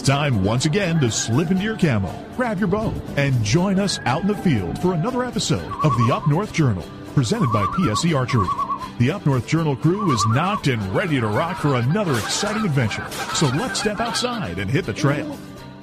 time once again to slip into your camo, grab your bow, and join us out in the field for another episode of the Up North Journal, presented by PSE Archery. The Up North Journal crew is knocked and ready to rock for another exciting adventure. So let's step outside and hit the trail.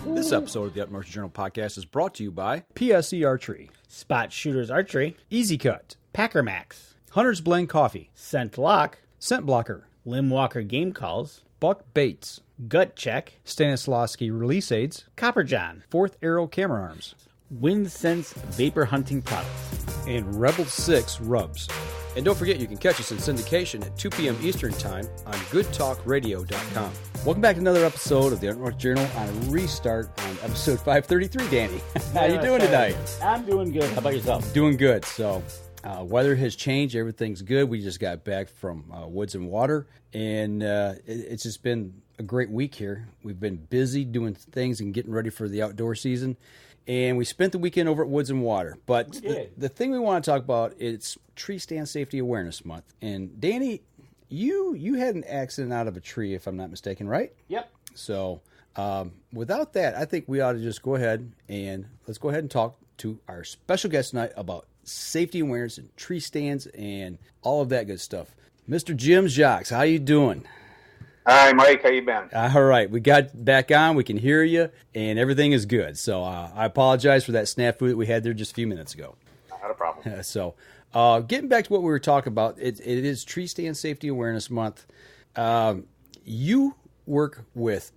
This episode of the Up North Journal podcast is brought to you by PSE Archery, Spot Shooters Archery, Easy Cut, Packer Max, Hunter's Blend Coffee, Scent Lock, Scent Blocker, Limb Walker Game Calls, Buck Baits, Gut Check, Stanislavski Release Aids, Copper John, Fourth Arrow Camera Arms, Wind Sense Vapor Hunting Products, and Rebel 6 Rubs. And don't forget, you can catch us in syndication at 2 p.m. Eastern Time on goodtalkradio.com. Welcome back to another episode of the Up North Journal on a restart on episode 533, Danny. How you doing tonight? I'm doing good. How about yourself? Doing good. So, weather has changed. Everything's good. We just got back from Woods and Water, and it's just been a great week here. We've been busy doing things and getting ready for the outdoor season. And we spent the weekend over at Woods and Water. But the thing we want to talk about is Treestand Safety Awareness Month. And Danny, you had an accident out of a tree, if I'm not mistaken, right? Yep. So without that, I think we ought to just go ahead and talk to our special guest tonight about safety awareness and tree stands and all of that good stuff. Mr. Jim Jacques, how you doing? Hi, Mike. How you been? All right. We got back on. We can hear you, and everything is good. So I apologize for that snafu that we had there just a few minutes ago. Not a problem. So getting back to what we were talking about, it is Tree Stand Safety Awareness Month. You work with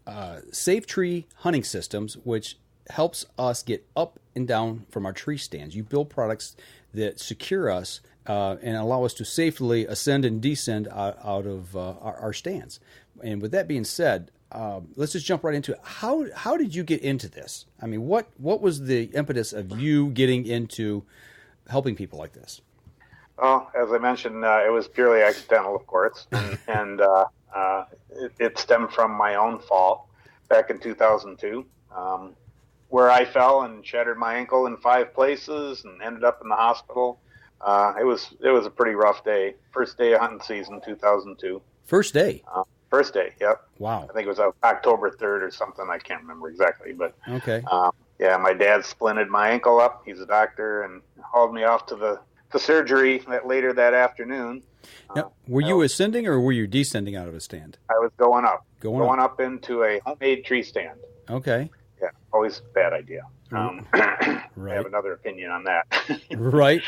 SafeTree hunting systems, which helps us get up and down from our tree stands. You build products that secure us and allow us to safely ascend and descend out of our stands. And with that being said, let's just jump right into it. How did you get into this? I mean, what was the impetus of you getting into helping people like this? Well, as I mentioned, it was purely accidental, of course, and it stemmed from my own fall back in 2002, where I fell and shattered my ankle in 5 places and ended up in the hospital. It was a pretty rough day. First day of hunting season, 2002. First day? First day, yep. Wow. I think it was October 3rd or something. I can't remember exactly. But okay. Yeah, my dad splinted my ankle up. He's a doctor and hauled me off to the surgery later that afternoon. Now, were you ascending or were you descending out of a stand? I was going up. Going up into a homemade tree stand. Okay. Yeah, always a bad idea. Right. I have another opinion on that. Right.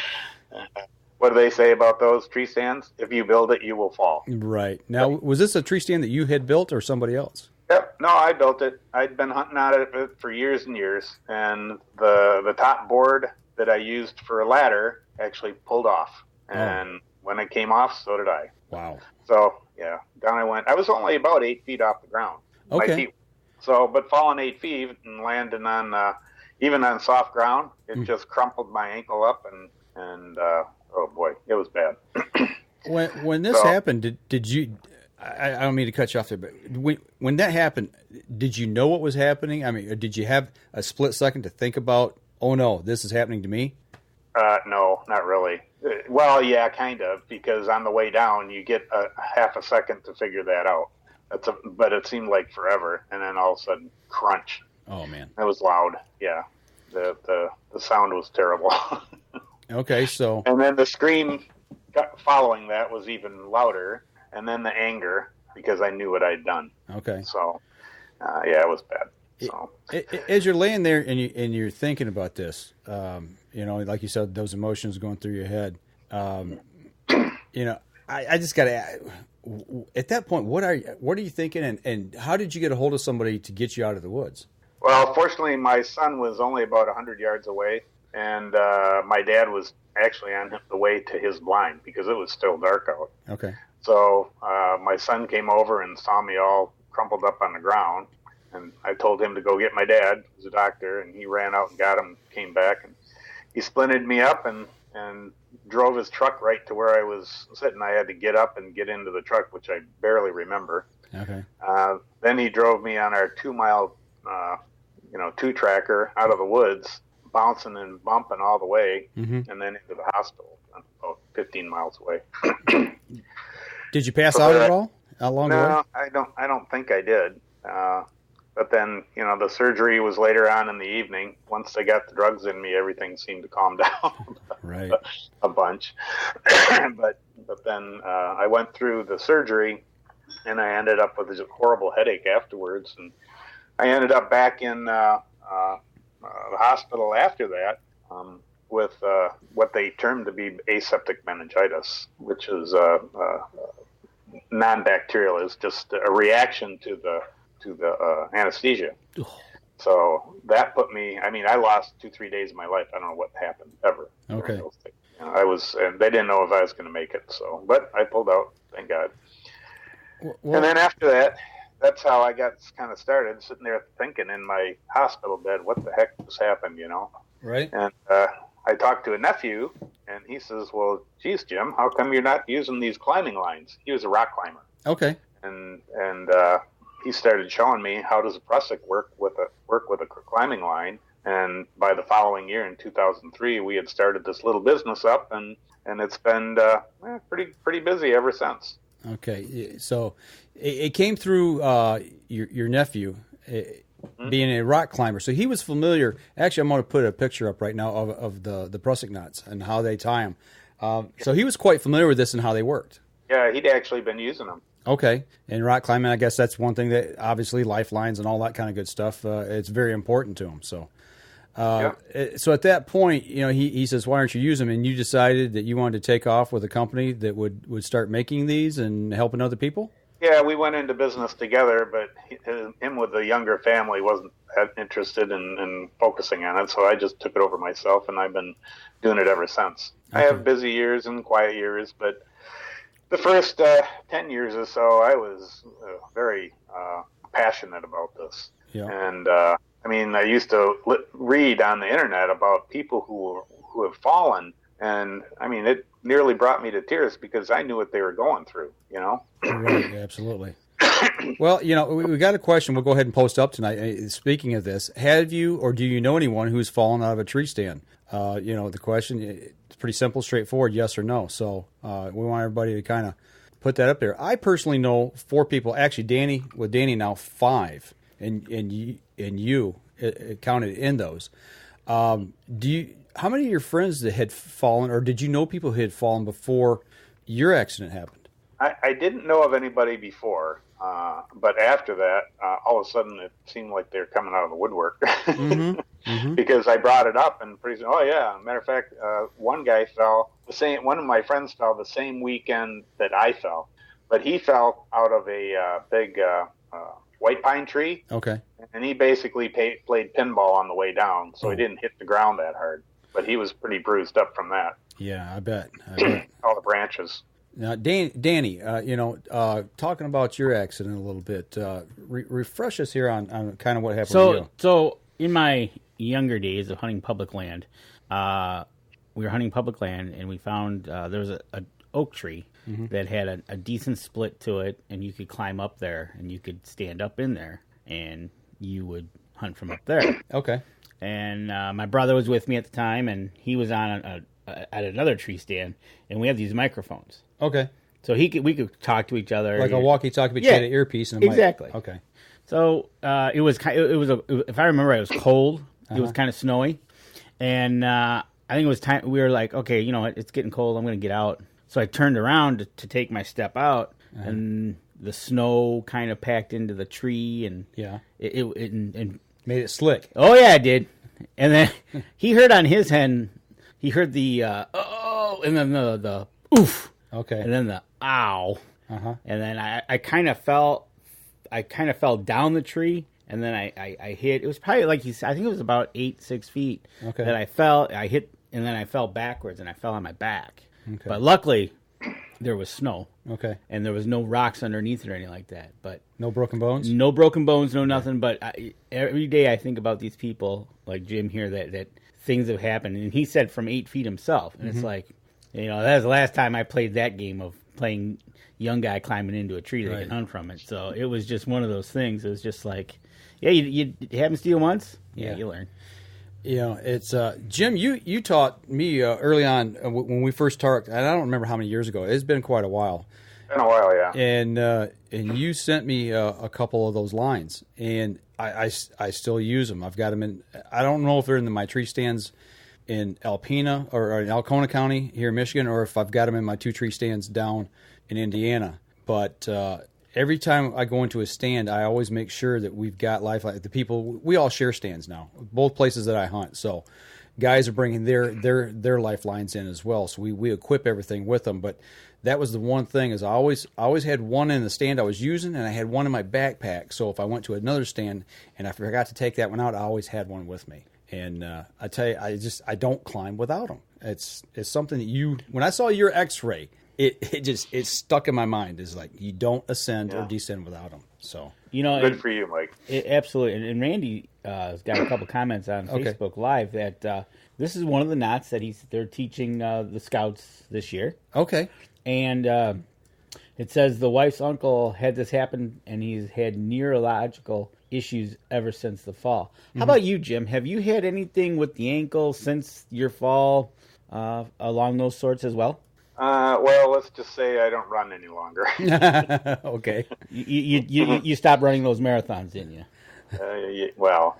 What do they say about those tree stands? If you build it, you will fall. Right. Now, was this a tree stand that you had built or somebody else? Yep. No, I built it. I'd been hunting out of it for years and years, and the top board that I used for a ladder actually pulled off. And when it came off, so did I. Wow. So, yeah, down I went. I was only about 8 feet off the ground. Okay. My feet. So, but falling 8 feet and landing on, even on soft ground, it just crumpled my ankle up and oh boy, it was bad. When this happened, did you, I don't mean to cut you off there, but when that happened, did you know what was happening? I mean, did you have a split second to think about, oh no, this is happening to me? No, not really. Well, yeah, kind of, because on the way down, you get a half a second to figure that out. But it seemed like forever, and then all of a sudden, crunch. Oh man, it was loud. Yeah, the sound was terrible. Okay, so and then the scream following that was even louder, and then the anger because I knew what I'd done. Okay, so yeah, it was bad. So as you're laying there and you're thinking about this, like you said, those emotions going through your head. I just got to. At that point, what are you thinking, and how did you get a hold of somebody to get you out of the woods? Well, fortunately, my son was only about 100 yards away, and my dad was actually on the way to his blind because it was still dark out. Okay. So my son came over and saw me all crumpled up on the ground, and I told him to go get my dad, who's a doctor, and he ran out and got him, came back, and he splinted me up and drove his truck right to where I was sitting. I had to get up and get into the truck, which I barely remember. Okay. Then he drove me on our 2-mile, 2-tracker out of the woods, bouncing and bumping all the way, and then into the hospital, about 15 miles away. Did you pass out at all? Along the way? No, I don't think I did. But then, the surgery was later on in the evening. Once they got the drugs in me, everything seemed to calm down Right. a bunch. but then I went through the surgery, and I ended up with a horrible headache afterwards. And I ended up back in the hospital after that with what they termed to be aseptic meningitis, which is non-bacterial. It's just a reaction to the anesthesia. So that put me, I lost 2-3 days of my life. I don't know what happened ever. Okay. And they didn't know if I was going to make it. So, but I pulled out, thank God. Well, And then after that, that's how I got kind of started, sitting there thinking in my hospital bed, what the heck just happened, right. And I talked to a nephew, and he says, well, geez, Jim, how come you're not using these climbing lines? He was a rock climber. Okay. And he started showing me how does a Prusik work with a climbing line. And by the following year, in 2003, we had started this little business up, and it's been pretty busy ever since. Okay, so it came through your nephew being a rock climber. So he was familiar. Actually, I'm going to put a picture up right now of the Prusik knots and how they tie them. So he was quite familiar with this and how they worked. Yeah, he'd actually been using them. Okay, and rock climbing, I guess that's one thing that obviously lifelines and all that kind of good stuff. It's very important to him. So. So at that point, he says, why aren't you using them? And you decided that you wanted to take off with a company that would start making these and helping other people? Yeah, we went into business together, but him with the younger family wasn't interested in focusing on it, so I just took it over myself, and I've been doing it ever since. Okay. I have busy years and quiet years, but the first 10 years or so, I was very passionate about this. Yeah. And I used to read on the internet about people who have fallen, and it nearly brought me to tears because I knew what they were going through. Right, absolutely. Well, we got a question. We'll go ahead and post up tonight. Speaking of this, have you or do you know anyone who's fallen out of a tree stand? The question it's pretty simple, straightforward, yes or no. So we want everybody to kind of put that up there. I personally know 4 people. Actually, Danny now 5. And you counted in those. How many of your friends that had fallen, or did you know people who had fallen before your accident happened? I didn't know of anybody before, but after that, all of a sudden it seemed like they were coming out of the woodwork. Mm-hmm. Mm-hmm. Because I brought it up, and pretty soon, oh yeah, matter of fact, one guy fell one of my friends fell the same weekend that I fell, but he fell out of a big white pine tree. Okay. And he basically played pinball on the way down, so he didn't hit the ground that hard. But he was pretty bruised up from that. Yeah, I bet. All the branches. Now, Danny, talking about your accident a little bit, refresh us here on kind of what happened to you. So, in my younger days of hunting public land, we were hunting public land, and we found there was an oak tree that had a decent split to it, and you could climb up there, and you could stand up in there, and you would hunt from up there. Okay. And my brother was with me at the time, and he was on at another tree stand, and we had these microphones. Okay. So we could talk to each other, like a walkie-talkie, but you had an earpiece and a mic. Exactly. Okay. So it was if I remember, it was cold. It was kind of snowy, and I think it was time. We were like, okay, it's getting cold. I'm going to get out. So I turned around to take my step out, and the snow kind of packed into the tree, and it made it slick. Oh yeah, it did. And then he heard on his end, he heard the oh, and then the oof. Okay. And then the ow. And then I kind of fell down the tree, and then I hit. It was probably like I think it was about 6 feet. Okay. That I hit, and then I fell backwards, and I fell on my back. Okay. But luckily, there was snow. Okay. And there was no rocks underneath it or anything like that. But no broken bones? No broken bones, no nothing. But every day I think about these people, like Jim here, that things have happened. And he said from 8 feet himself. And it's like, that was the last time I played that game of playing young guy climbing into a tree that can hunt from it. So it was just one of those things. It was just like, it happens to you once. Yeah, you learn. It's Jim. You taught me early on when we first talked, and I don't remember how many years ago. It's been quite a while. Been a while, yeah. And you sent me a couple of those lines, and I still use them. I've got them in. I don't know if they're in my tree stands in Alpena or in Alcona County here in Michigan, or if I've got them in my 2 tree stands down in Indiana. But every time I go into a stand, I always make sure that we've got lifeline. The people, we all share stands now, both places that I hunt. So guys are bringing their lifelines in as well. So we equip everything with them. But that was the one thing is I always had one in the stand I was using, and I had one in my backpack. So if I went to another stand and I forgot to take that one out, I always had one with me. And I tell you, I don't climb without them. It's something that when I saw your X-ray, it stuck in my mind. Is like you don't ascend or descend without them. So good for you, Mike. Absolutely. And Randy has got a couple comments on Facebook Live that this is one of the knots that they're teaching the scouts this year. Okay. And it says the wife's uncle had this happen, and he's had neurological issues ever since the fall. How about you, Jim? Have you had anything with the ankle since your fall along those sorts as well? Well, let's just say I don't run any longer. Okay. You stopped running those marathons, didn't you? Well,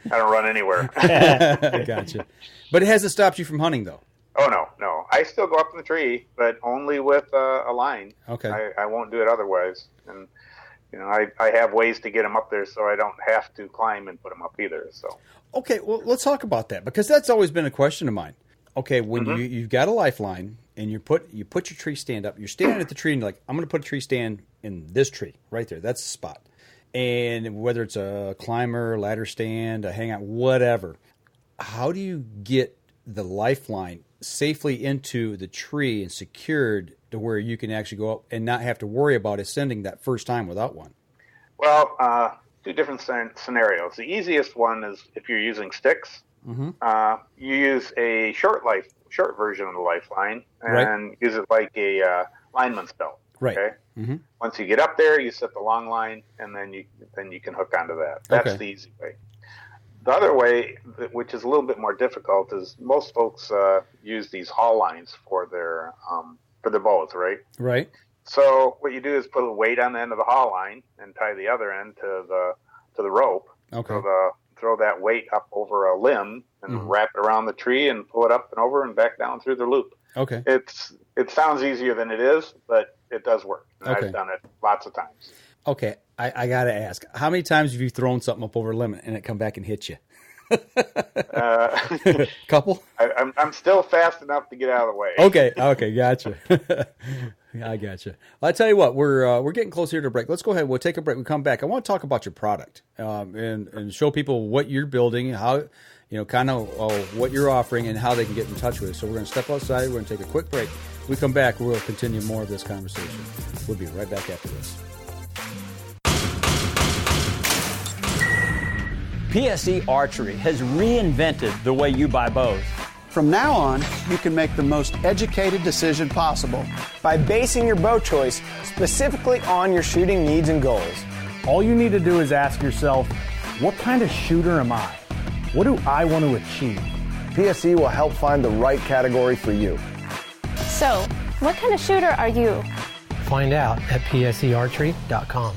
I don't run anywhere. Gotcha. But it hasn't stopped you from hunting, though. Oh, no. I still go up in the tree, but only with a line. Okay. I won't do it otherwise. And, I have ways to get them up there so I don't have to climb and put them up either. So. Okay, well, let's talk about that, because that's always been a question of mine. Okay, when you've got a lifeline and you put your tree stand up, you're standing at the tree and you're like, I'm going to put a tree stand in this tree right there. That's the spot. And whether it's a climber, ladder stand, a hangout, whatever, how do you get the lifeline safely into the tree and secured to where you can actually go up and not have to worry about ascending that first time without one? Well, 2 different scenarios. The easiest one is if you're using sticks. You use a short version of the lifeline and use it like a lineman's belt. Right. Okay. Once you get up there, you set the long line, and then you can hook onto that. That's the easy way. The other way, which is a little bit more difficult, is most folks use these haul lines for their bows, right? Right. So what you do is put a weight on the end of the haul line and tie the other end to the rope. Okay. Throw that weight up over a limb and wrap it around the tree and pull it up and over and back down through the loop. Okay. It sounds easier than it is, but it does work. And I've done it lots of times. Okay. I got to ask, how many times have you thrown something up over a limit and it come back and hit you? Couple? I'm still fast enough to get out of the way. Okay, gotcha. I gotcha. Well, I tell you what, we're getting close here to break. Let's go ahead. We'll take a break. We come back. I want to talk about your product and show people what you're building, how kind of what you're offering, and how they can get in touch with you. So we're going to step outside. We're going to take a quick break. When we come back, we'll continue more of this conversation. We'll be right back after this. PSE Archery has reinvented the way you buy bows. From now on, you can make the most educated decision possible by basing your bow choice specifically on your shooting needs and goals. All you need to do is ask yourself, what kind of shooter am I? What do I want to achieve? PSE will help find the right category for you. So, what kind of shooter are you? Find out at psearchery.com.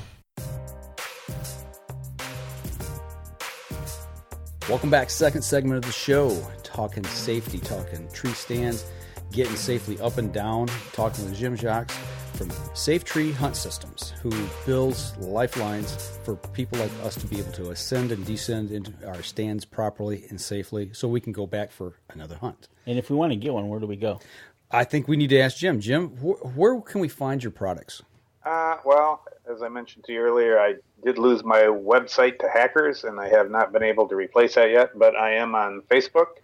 Welcome back. Second segment of the show. Talking safety, talking tree stands, getting safely up and down, talking with Jacques from SafeTree Hunt Systems, who builds lifelines for people like us to be able to ascend and descend into our stands properly and safely so we can go back for another hunt. And if we want to get one, where do we go? I think we need to ask Jim. Jim, where can we find your products? Well, as I mentioned to you earlier, I did lose my website to hackers, and I have not been able to replace that yet, but I am on Facebook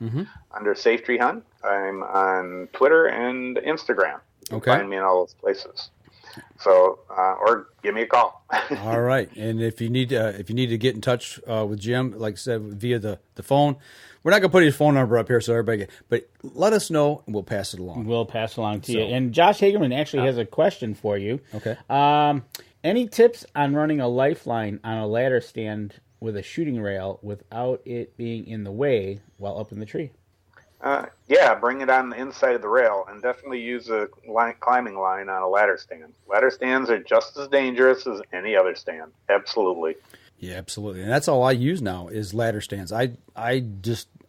under SafeTree Hunt. I'm on Twitter and Instagram. You can find me in all those places. So, or give me a call. All right. And if you need to get in touch with Jim, like I said, via the phone, we're not going to put his phone number up here so everybody but let us know and we'll pass it along. We'll pass it along to you. And Josh Hagerman actually has a question for you. Okay. Any tips on running a lifeline on a ladder stand with a shooting rail without it being in the way while up in the tree? Yeah, bring it on the inside of the rail, and definitely use a climbing line on a ladder stand. Ladder stands are just as dangerous as any other stand. Absolutely. Yeah, absolutely. And that's all I use now is ladder stands. I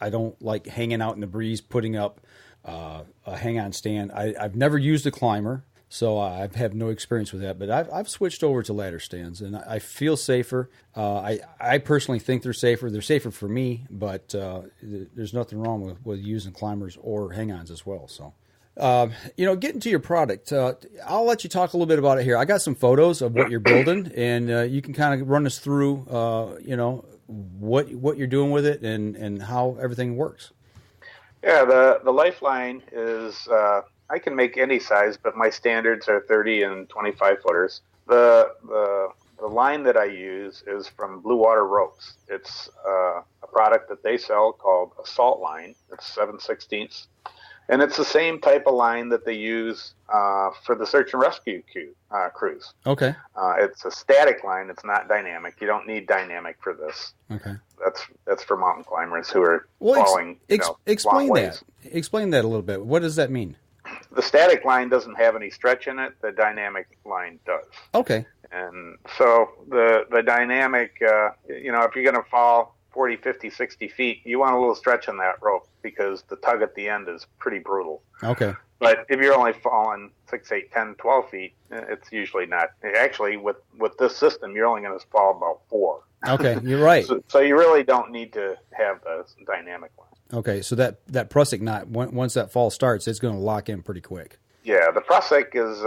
don't like hanging out in the breeze, putting up a hang-on stand. I've never used a climber, so I've had no experience with that. But I've switched over to ladder stands, and I feel safer. I personally think they're safer. They're safer for me, but there's nothing wrong with using climbers or hang-ons as well. So. Getting to your product, I'll let you talk a little bit about it here. I got some photos of what you're building, and you can kind of run us through, what you're doing with it and how everything works. Yeah, the Lifeline is, I can make any size, but my standards are 30 and 25 footers. The line that I use is from Bluewater Ropes. It's a product that they sell called a salt line. It's 7/16. And it's the same type of line that they use for the search and rescue crews. Okay. It's a static line. It's not dynamic. You don't need dynamic for this. Okay. That's for mountain climbers who are falling explain long that. ways. Explain that a little bit. What does that mean? The static line doesn't have any stretch in it. The dynamic line does. Okay. And so the dynamic, if you're going to fall 40, 50, 60 feet, you want a little stretch in that rope because the tug at the end is pretty brutal. Okay. But if you're only falling 6, 8, 10, 12 feet, it's usually not. Actually, with this system, you're only going to fall about 4. Okay, you're right. So you really don't need to have the dynamic line. Okay, so that Prusik knot, once that fall starts, it's going to lock in pretty quick. Yeah, the Prusik is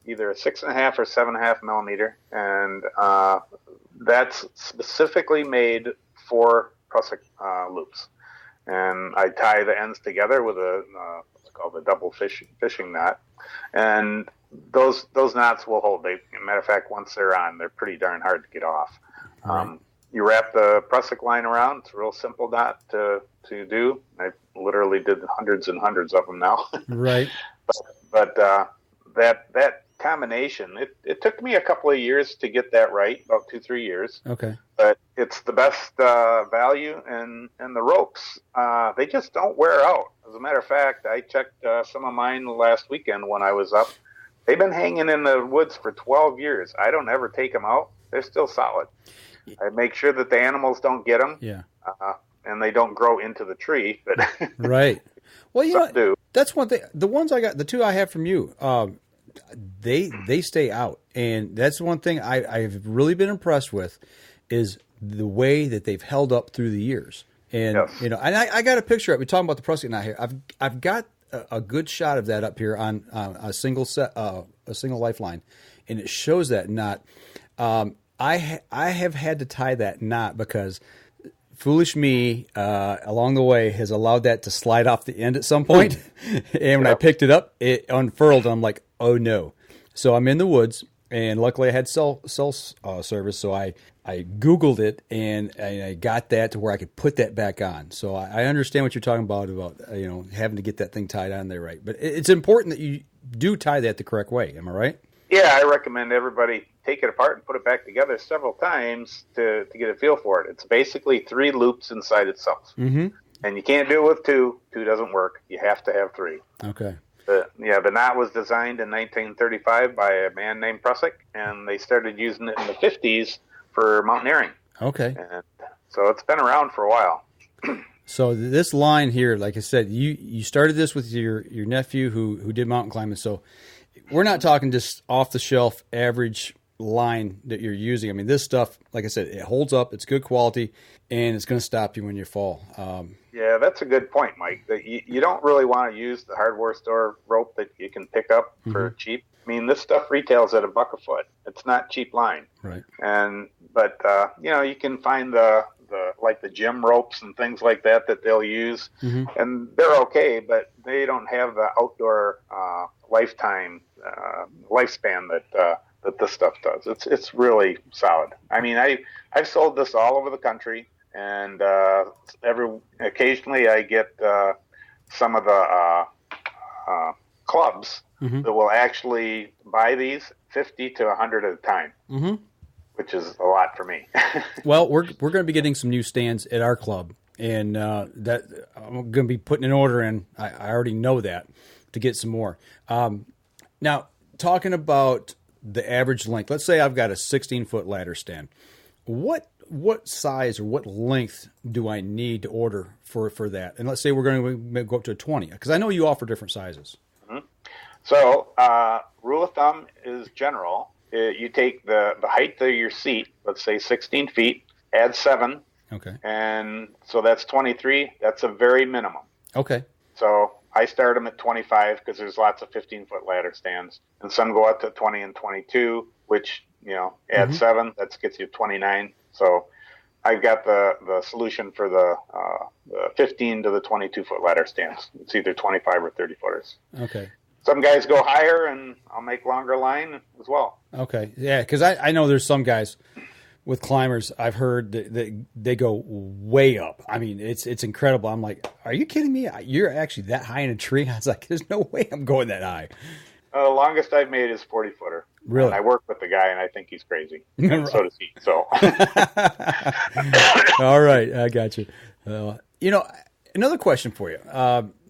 either a 6.5 or 7.5 millimeter, and that's specifically made for Prusik loops. And I tie the ends together with what's called a double fishing knot, and those knots will hold. Matter of fact, once they're on, they're pretty darn hard to get off. Right. You wrap the Prusik line around. It's a real simple knot to do. I literally did hundreds and hundreds of them now. Right. But that combination, it took me a couple of years to get that right, about 2-3 years. Okay. But it's the best value, and the ropes, they just don't wear out. As a matter of fact, I checked some of mine last weekend when I was up. They've been hanging in the woods for 12 years. I don't ever take them out. They're still solid. I make sure that the animals don't get them. Yeah. And they don't grow into the tree. But right. Well, that's one thing. The ones I got, the two I have from you, they stay out, and that's one thing I've really been impressed with is the way that they've held up through the years. And yes. and I got a picture of it. We're talking about the Prusik knot here. I've got a good shot of that up here on a single lifeline, and it shows that knot. I have had to tie that knot because foolish me along the way has allowed that to slide off the end at some point. And when I picked it up, it unfurled. And I'm like, oh no. So I'm in the woods, and luckily I had cell service. So I Googled it, and I got that to where I could put that back on. So I understand what you're talking about having to get that thing tied on there right. But it's important that you do tie that the correct way. Am I right? Yeah, I recommend everybody take it apart and put it back together several times to get a feel for it. It's basically 3 loops inside itself. Mm-hmm. And you can't do it with 2. 2 doesn't work. You have to have 3. Okay. The knot was designed in 1935 by a man named Prusik, and they started using it in the 50s for mountaineering. Okay. And so it's been around for a while. So this line here, like I said, you started this with your nephew who did mountain climbing. So we're not talking just off-the-shelf average line that you're using. I mean, this stuff, like I said, it holds up. It's good quality, and it's going to stop you when you fall. Yeah, that's a good point, Mike. That you don't really want to use the hardware store rope that you can pick up for cheap. I mean, this stuff retails at $1 a foot. It's not cheap line. Right. But you can find the gym ropes and things like that they'll use, and they're okay, but they don't have the outdoor lifespan that this stuff does. It's really solid. I mean, I've sold this all over the country, and occasionally I get some of the clubs that will actually buy these 50 to 100 at a time, which is a lot for me. Well, we're going to be getting some new stands at our club, and that I'm going to be putting an order in. I already know that to get some more. Now, talking about the average length, let's say I've got a 16-foot ladder stand. What what size or what length do I need to order for that? And let's say we're going to go up to a 20, because I know you offer different sizes. Mm-hmm. So, rule of thumb is general. You take the height of your seat, let's say 16 feet, add 7. Okay. And so that's 23. That's a very minimum. Okay. So I start them at 25 because there's lots of 15-foot ladder stands. And some go up to 20 and 22, which, add 7. That gets you 29. So I've got the solution for the 15 to the 22-foot ladder stands. It's either 25 or 30 footers. Okay. Some guys go higher, and I'll make longer line as well. Okay. Yeah, because I know there's some guys with climbers, I've heard that they go way up. I mean, it's incredible. I'm like, are you kidding me? You're actually that high in a tree? I was like, there's no way I'm going that high. The longest I've made is 40-footer. Really? And I work with the guy, and I think he's crazy. And so does he. So. All right, I got you. Another question for you.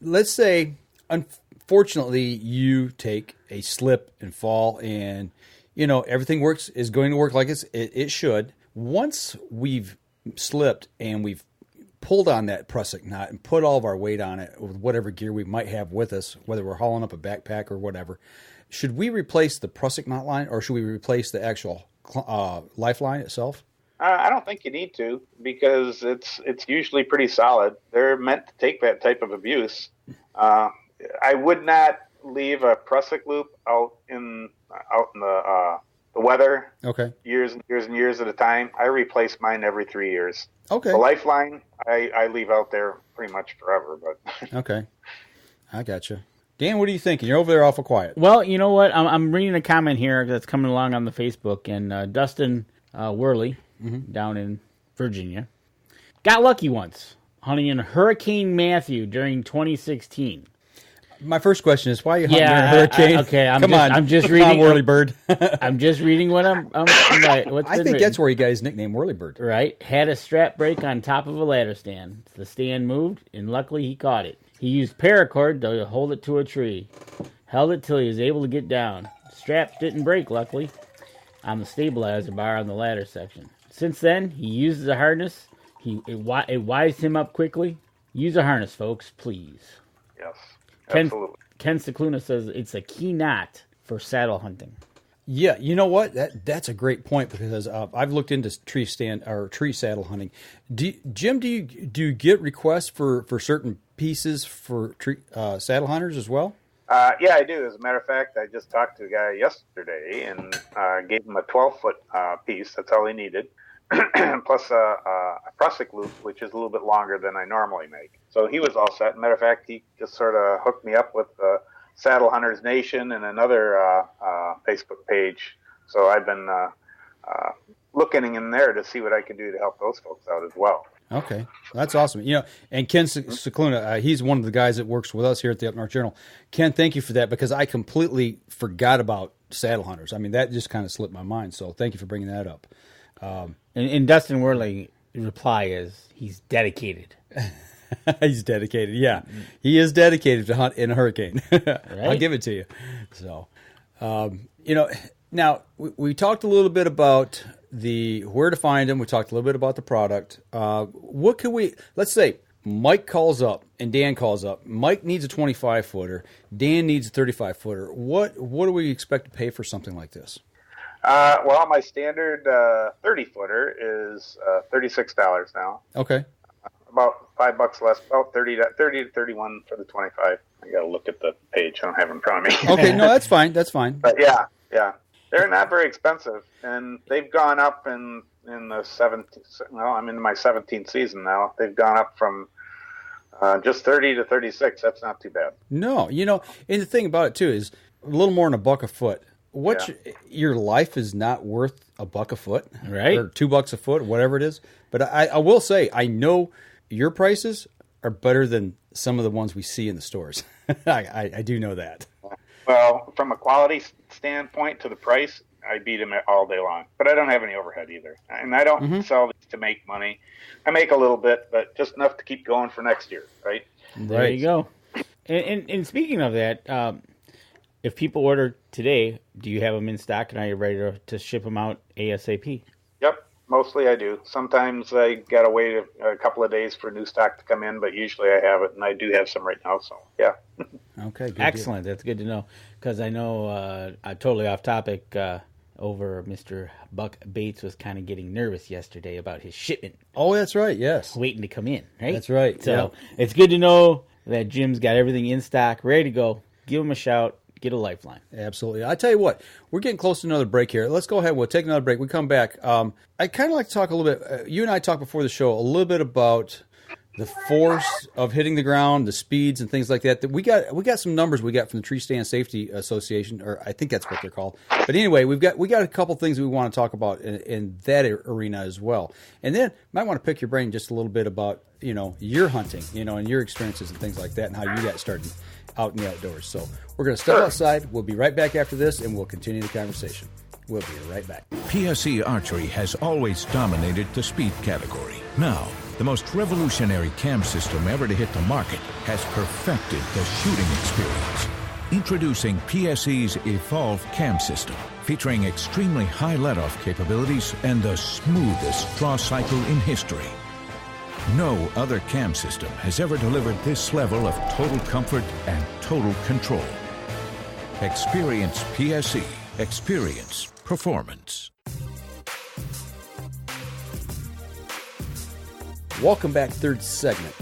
Let's say, unfortunately, you take a slip and fall, and everything is going to work like it should. Once we've slipped and we've pulled on that Prusik knot and put all of our weight on it with whatever gear we might have with us, whether we're hauling up a backpack or whatever, should we replace the Prusik knot line, or should we replace the actual lifeline itself? I don't think you need to, because it's usually pretty solid. They're meant to take that type of abuse. I would not leave a Prusik loop out in the weather. Okay. Years and years and years at a time. I replace mine every 3 years. Okay. The lifeline I leave out there pretty much forever. But okay, I gotcha. Dan, what are you thinking? You're over there awful quiet. Well, you know what? I'm reading a comment here that's coming along on the Facebook, and Dustin Worley down in Virginia got lucky once hunting in Hurricane Matthew during 2016. My first question is, why are you hunting in a hurricane? I'm just reading Whirlybird. I'm just reading what I'm right. I think that's where he got his nickname, Whirlybird. Right. Had a strap break on top of a ladder stand. The stand moved, and luckily he caught it. He used paracord to hold it to a tree. Held it till he was able to get down. Straps didn't break, luckily, on the stabilizer bar on the ladder section. Since then, he uses a harness. It wised him up quickly. Use a harness, folks, please. Yes. Absolutely. Ken Cicluna says it's a key knot for saddle hunting. Yeah, you know what? That's a great point, because I've looked into tree saddle hunting. Jim, do you get requests for certain pieces for tree saddle hunters as well? Yeah, I do. As a matter of fact, I just talked to a guy yesterday and gave him a 12-foot piece. That's all he needed. Plus a Prusik loop, which is a little bit longer than I normally make. So he was all set. Matter of fact, he just sort of hooked me up with Saddle Hunters Nation and another Facebook page. So I've been looking in there to see what I can do to help those folks out as well. Okay, that's awesome. And Ken Cicluna, he's one of the guys that works with us here at the Up North Journal. Ken, thank you for that, because I completely forgot about Saddle Hunters. I mean, that just kind of slipped my mind. So thank you for bringing that up. And Dustin Worley's reply is he's dedicated. He's dedicated. Yeah, he is dedicated to hunt in a hurricane. Right? I'll give it to you. So, now we talked a little bit about where to find them. We talked a little bit about the product. What can let's say Mike calls up and Dan calls up. Mike needs a 25-footer. Dan needs a 35-footer. What do we expect to pay for something like this? Well, my standard 30-footer is $36 now. Okay. About $5 less, about 30 to 31 for the 25. I got to look at the page. I don't have it in front of me. Okay, no, that's fine. That's fine. But yeah, they're not very expensive, and they've gone up in the 17th. Well, I'm in my 17th season now. They've gone up from just 30 to 36. That's not too bad. No, and the thing about it too is a little more than $1 a foot. Your life is not worth $1 a foot, right? Or $2 a foot, whatever it is. But I will say, I know your prices are better than some of the ones we see in the stores. I do know that. Well, from a quality standpoint to the price, I beat them all day long. But I don't have any overhead either, and I don't sell these to make money. I make a little bit, but just enough to keep going for next year, right? There you go. And speaking of that. If people order today, do you have them in stock, and are you ready to ship them out ASAP? Yep. Mostly I do. Sometimes I gotta wait a couple of days for new stock to come in, but usually I have it, and I do have some right now. So yeah. Okay, good excellent. Deal. That's good to know, because I know I'm totally off topic. Over Mr. Buck Bates was kind of getting nervous yesterday about his shipment. Oh, that's right. Yes, waiting to come in. Right. That's right. So it's good to know that Jim's got everything in stock, ready to go. Give him a shout. Get a lifeline. Absolutely. I tell you what, we're getting close to another break here. Let's go ahead. We'll take another break. We come back. I kind of like to talk a little bit. You and I talked before the show a little bit about the force of hitting the ground, the speeds and things like that. We got some numbers we got from the Treestand Safety Association, or I think that's what they're called. But anyway, we got a couple things we want to talk about in that arena as well. And then might want to pick your brain just a little bit about your hunting, and your experiences and things like that, and how you got started out in the outdoors. So we're going to step outside. We'll be right back after this, and we'll continue the conversation. We'll be right back. PSE Archery has always dominated the speed category. Now, the most revolutionary cam system ever to hit the market has perfected the shooting experience. Introducing PSE's Evolve Cam System, featuring extremely high let-off capabilities and the smoothest draw cycle in history. No other cam system has ever delivered this level of total comfort and total control. Experience PSE. Experience performance. Welcome back, third segment.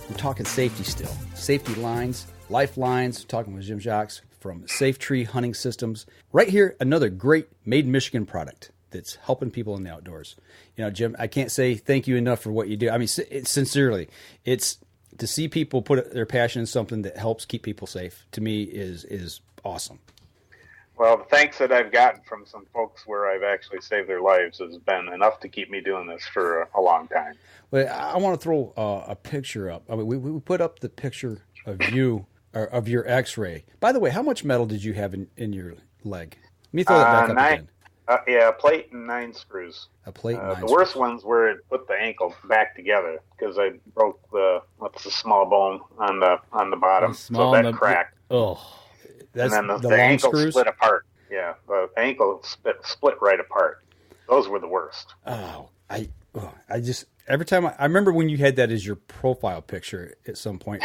We're talking safety still. Safety lines, lifelines, talking with Jim Jacques from SafeTree Hunting Systems. Right here, another great Made in Michigan product that's helping people in the outdoors. Jim, I can't say thank you enough for what you do. I mean, sincerely, it's to see people put their passion in something that helps keep people safe, to me, is awesome. Well, the thanks that I've gotten from some folks where I've actually saved their lives has been enough to keep me doing this for a long time. Well, I want to throw a picture up. I mean, we put up the picture of you, or of your X-ray. By the way, how much metal did you have in your leg? Let me throw that back up again. A plate and 9 screws. A plate and 9 The worst ones were it put the ankle back together because I broke the small bone on the bottom, so that cracked. Oh. And then the ankle screws? split apart. Yeah, the ankle split right apart. Those were the worst. Oh, I just every time I remember when you had that as your profile picture at some point,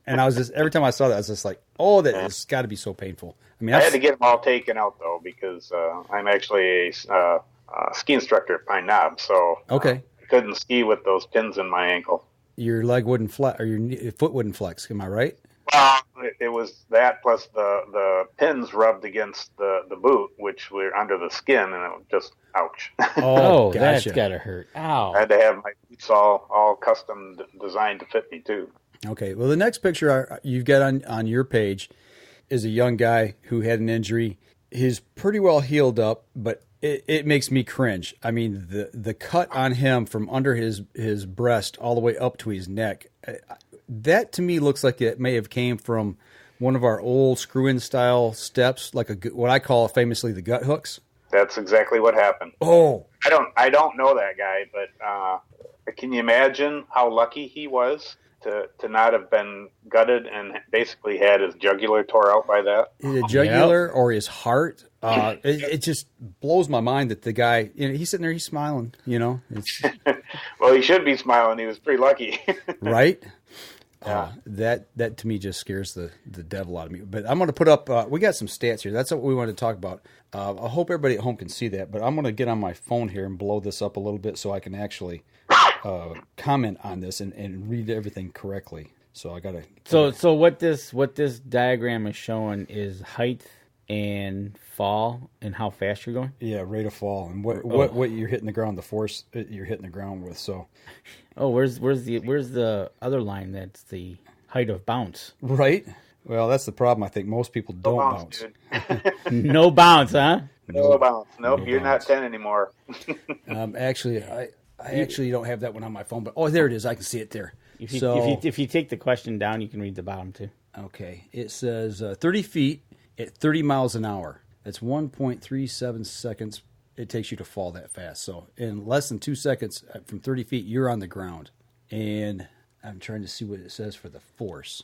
and I was just every time I saw that I was just like, oh, that has got to be so painful. I mean, I had to get them all taken out though because I'm actually a ski instructor at Pine Knob, so okay, I couldn't ski with those pins in my ankle. Your leg wouldn't flex, or your foot wouldn't flex. Am I right? Well, it was that plus the pins rubbed against the boot, which were under the skin, and it was just ouch. Oh, gotcha. That's gotta hurt. Ow! I had to have my boots all custom designed to fit me too. Okay. Well, the next picture you've got on your page is a young guy who had an injury. He's pretty well healed up, but it makes me cringe. I mean, the cut on him from under his breast all the way up to his neck. That to me looks like it may have came from one of our old screw-in style steps, like what I call famously the gut hooks. That's exactly what happened. Oh, I don't know that guy, but can you imagine how lucky he was to not have been gutted and basically had his jugular tore out by that? The jugular or his heart. It just blows my mind that the guy, he's sitting there, he's smiling, Well, he should be smiling. He was pretty lucky. Right? Yeah. That to me just scares the devil out of me. But I'm going to put up, we got some stats here. That's what we wanted to talk about. I hope everybody at home can see that, but I'm going to get on my phone here and blow this up a little bit so I can actually comment on this and read everything correctly. So I got to. So what this diagram is showing is height and fall and how fast you're going. Yeah, rate of fall and what you're hitting the ground, the force you're hitting the ground with. So. Oh, where's the other line? That's the height of bounce. Right. Well, that's the problem. I think most people don't bounce. No bounce, huh? No bounce. Nope, you're not 10 anymore. Actually, I actually don't have that one on my phone, but there it is. I can see it there. If you take the question down, you can read the bottom too. Okay. It says 30 feet at 30 miles an hour. That's 1.37 seconds. It takes you to fall that fast. So in less than 2 seconds from 30 feet, you're on the ground. And I'm trying to see what it says for the force.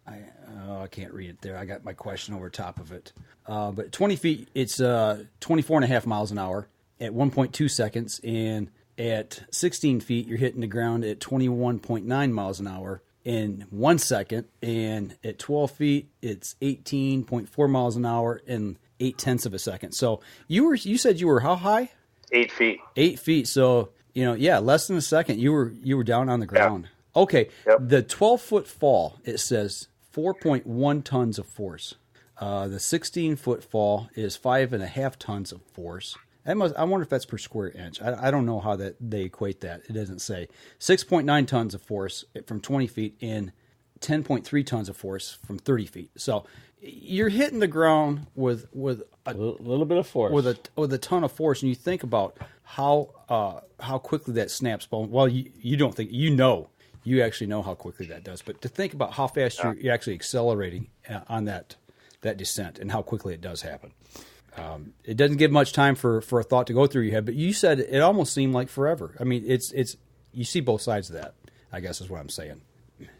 I can't read it there. I got my question over top of it. But 20 feet, it's 24.5 miles an hour. at 1.2 seconds, and at 16 feet, you're hitting the ground at 21.9 miles an hour in 1 second, and at 12 feet, it's 18.4 miles an hour in 0.8 of a second. So you said you were how high? 8 feet. 8 feet. So less than a second, you were down on the ground. Yeah. Okay. Yep. The 12-foot fall, it says 4.1 tons of force. The 16-foot fall is 5.5 tons of force. I wonder if that's per square inch. I don't know how they equate that. It doesn't say. 6.9 tons of force from 20 feet and 10.3 tons of force from 30 feet. So you're hitting the ground with a little bit of force, with a ton of force, and you think about how quickly that snaps bone. Well, you don't think you actually know how quickly that does, but to think about how fast you're actually accelerating on that descent and how quickly it does happen. It doesn't give much time for a thought to go through your head, but you said it almost seemed like forever. I mean, it's you see both sides of that, I guess is what I'm saying.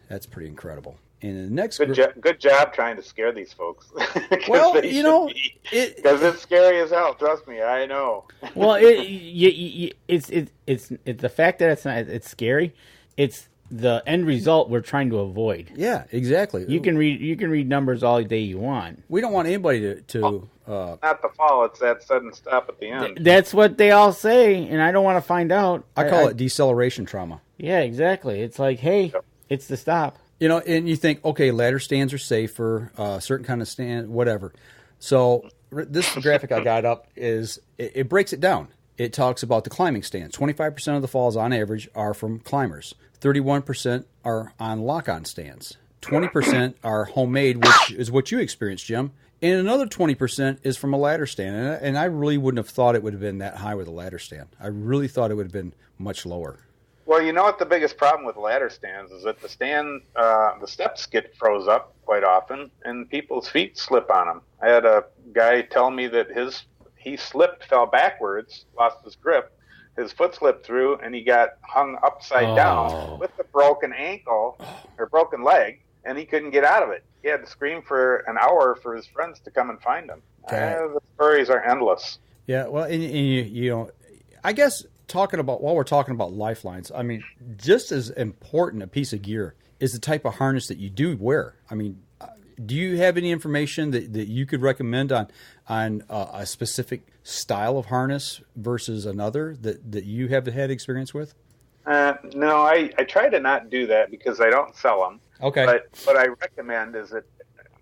That's pretty incredible. And the next good job trying to scare these folks. Well, because it's scary as hell. Trust me, I know. Well, it's the fact that it's scary. It's the end result we're trying to avoid. Yeah, exactly. You can read numbers all day you want. We don't want anybody to not the fall, it's that sudden stop at the end. That's what they all say, and I don't want to find out. I call it deceleration trauma. Yeah, exactly. It's like, hey, it's the stop. And you think, okay, ladder stands are safer, certain kind of stand, whatever. So this graphic I got up it breaks it down. It talks about the climbing stands. 25% of the falls on average are from climbers. 31% are on lock-on stands. 20% are homemade, which is what you experienced, Jim. And another 20% is from a ladder stand. And I really wouldn't have thought it would have been that high with a ladder stand. I really thought it would have been much lower. Well, you know what the biggest problem with ladder stands is that the steps get froze up quite often, and people's feet slip on them. I had a guy tell me that he slipped, fell backwards, lost his grip, his foot slipped through, and he got hung upside down with a broken ankle or broken leg, and he couldn't get out of it. He had to scream for an hour for his friends to come and find him. The stories are endless. Yeah, well, and I guess while we're talking about lifelines, I mean, just as important a piece of gear is the type of harness that you do wear. I mean, do you have any information that you could recommend on a specific style of harness versus another that you have had experience with? No, I try to not do that because I don't sell them. Okay. But what I recommend is that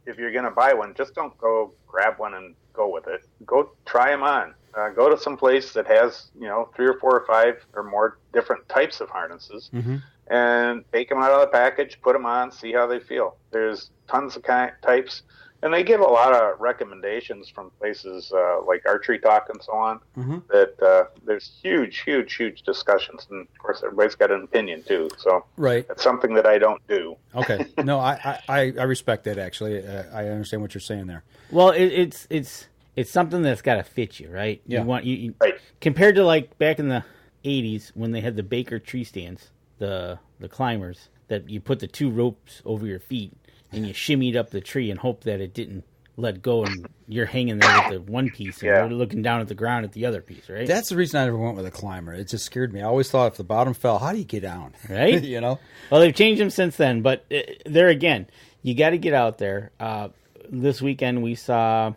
if you're going to buy one, just don't go grab one and go with it. Go try them on. Go to some place that has 3 or 4 or 5 or more different types of harnesses, and take them out of the package, put them on, see how they feel. There's tons of types, and they give a lot of recommendations from places like Archery Talk and so on. That there's huge discussions, and of course everybody's got an opinion too. So that's something that I don't do. Okay, no, I respect that actually. I understand what you're saying there. Well, it's something that's got to fit you, right? Yeah. Right. Compared to like back in the 80s when they had the Baker tree stands, the climbers, that you put the 2 ropes over your feet and you shimmied up the tree and hope that it didn't let go and you're hanging there with the one piece and you're looking down at the ground at the other piece, right? That's the reason I never went with a climber. It just scared me. I always thought if the bottom fell, how do you get down? Right? Well, they've changed them since then, but there again, you got to get out there. This weekend we saw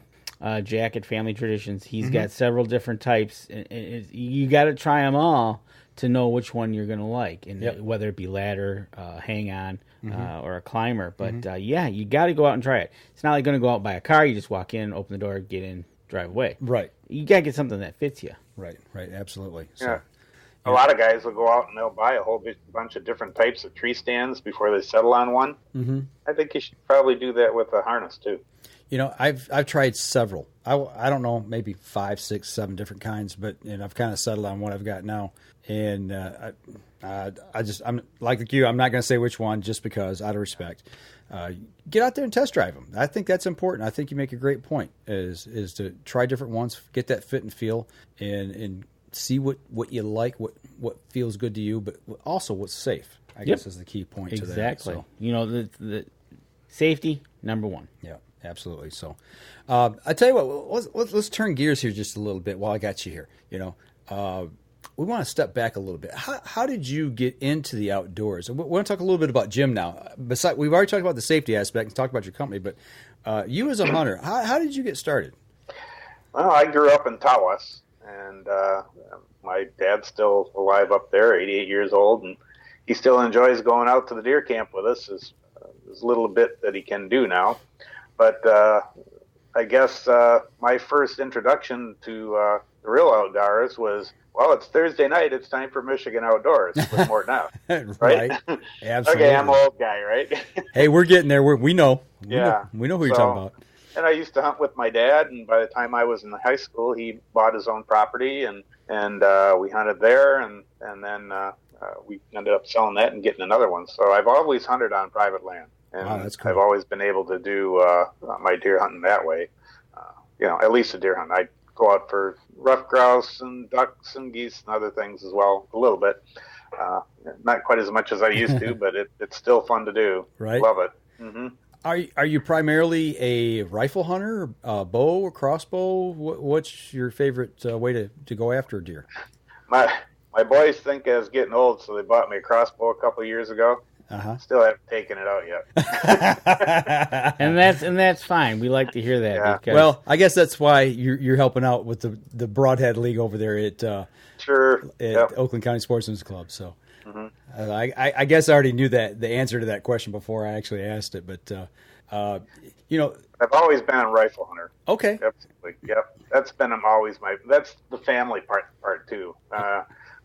Jacques at Family Traditions. He's got several different types. You got to try them all to know which one you're going to like, and whether it be ladder, hang on, or a climber. But you got to go out and try it. It's not like going to go out and buy a car. You just walk in, open the door, get in, drive away. Right. You got to get something that fits you. Right. Absolutely. Yeah. A lot of guys will go out and they'll buy a whole bunch of different types of tree stands before they settle on one. I think you should probably do that with a harness too. I've tried several. I don't know, maybe 5, 6, 7 different kinds, but I've kind of settled on what I've got now. And I'm like you. I'm not going to say which one just because out of respect. Get out there and test drive them. I think that's important. I think you make a great point. Is to try different ones, get that fit and feel, and see what you like, what feels good to you, but also what's safe. I guess is the key point to that. Exactly. So. The safety #1. Yeah. Absolutely. So, I tell you what, let's turn gears here just a little bit while I got you here. we want to step back a little bit. How did you get into the outdoors? We want to talk a little bit about Jim now. Besides, we've already talked about the safety aspect and talked about your company, but you as a hunter, how did you get started? Well, I grew up in Tawas, and my dad's still alive up there, 88 years old, and he still enjoys going out to the deer camp with us. There's a little bit that he can do now. But I guess my first introduction to the real outdoors was, well, it's Thursday night. It's time for Michigan Outdoors with Morton F. Right? Absolutely. Okay, I'm an old guy, right? Hey, we're getting there. We know. We know who you're talking about. And I used to hunt with my dad, and by the time I was in high school, he bought his own property, and we hunted there, and then we ended up selling that and getting another one. So I've always hunted on private land, and wow, that's cool. I've always been able to do my deer hunting that way. At least a deer hunt. I go out for rough grouse and ducks and geese and other things as well, a little bit. Not quite as much as I used to, but it's still fun to do. Right. Love it. Mm-hmm. Are you primarily a rifle hunter, bow or crossbow? What's your favorite way to go after a deer? My boys think I was getting old, so they bought me a crossbow a couple of years ago. Still haven't taken it out yet. and that's fine. We like to hear that. Yeah. Because... Well, I guess that's why you're helping out with the Broadhead League over there at Oakland County Sportsman's Club. So I guess I already knew the answer to that question before I actually asked it. But I've always been a rifle hunter. Okay. Absolutely. Yep. That's been always that's the family part too.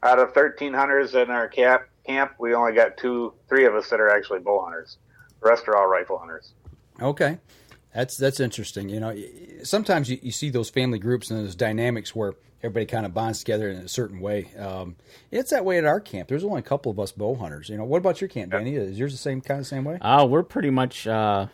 Out of 13 hunters in our camp, we only got 3 of us that are actually bow hunters. The rest are all rifle hunters. Okay. That's interesting. Sometimes you see those family groups and those dynamics where everybody kind of bonds together in a certain way. It's that way at our camp. There's only a couple of us bow hunters. What about your camp, Danny? Is yours the same way? We're pretty much all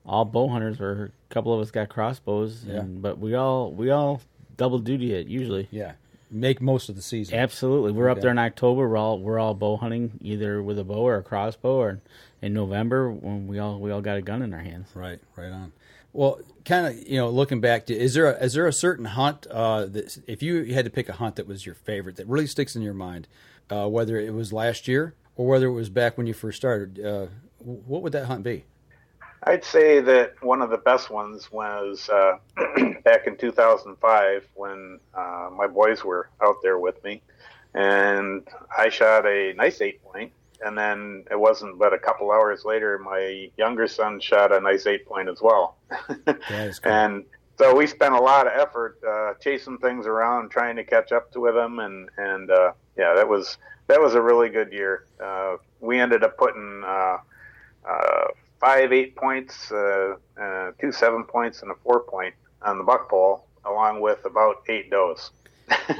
bow hunters. A couple of us got crossbows, but we all double duty it usually. Yeah. Make most of the season. Absolutely. We're up there in October. We're all bow hunting, either with a bow or a crossbow, or in November when we all got a gun in our hands. Right on. Well, kind of, looking back, is there a certain hunt that if you had to pick a hunt that was your favorite, that really sticks in your mind, whether it was last year or whether it was back when you first started, what would that hunt be? I'd say that one of the best ones was back in 2005 when my boys were out there with me, and I shot a nice 8-point, and then it wasn't but a couple hours later, my younger son shot a nice 8-point as well. That is cool. And so we spent a lot of effort chasing things around, trying to catch up to them, and that was a really good year. We ended up putting 5 8-points, 2 7-points, and a 4-point on the buck pole, along with about 8 does.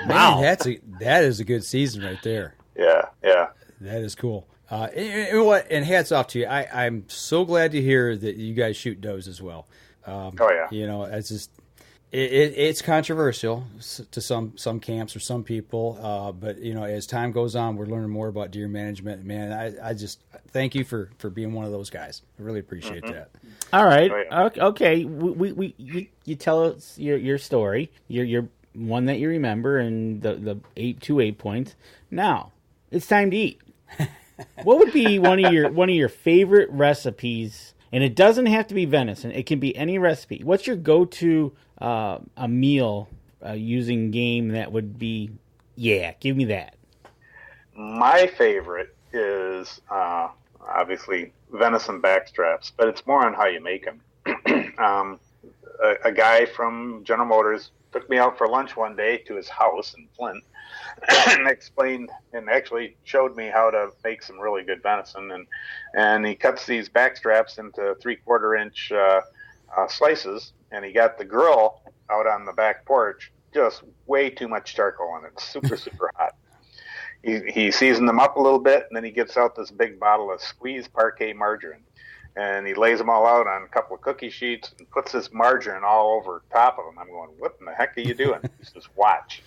Wow, that is a good season right there. Yeah. That is cool. And hats off to you. I'm so glad to hear that you guys shoot does as well. It's just it's controversial to some camps or some people, but as time goes on, we're learning more about deer management. Man, I just thank you for being one of those guys. I really appreciate that. All right, okay. You tell us your story, your one that you remember, and the 2 8-points. Now it's time to eat. What would be one of your favorite recipes? And it doesn't have to be venison. It can be any recipe. What's your go-to a meal using game that would be? Yeah, give me that. My favorite is obviously venison backstraps, but it's more on how you make them. A guy from General Motors took me out for lunch one day to his house in Flint and explained and actually showed me how to make some really good venison. And he cuts these backstraps into 3/4 inch slices, and he got the grill out on the back porch, just way too much charcoal on it, super hot. He seasoned them up a little bit, and then he gets out this big bottle of squeezed parquet margarine, and he lays them all out on a couple of cookie sheets and puts this margarine all over top of them. I'm going, what in the heck are you doing? He says, watch.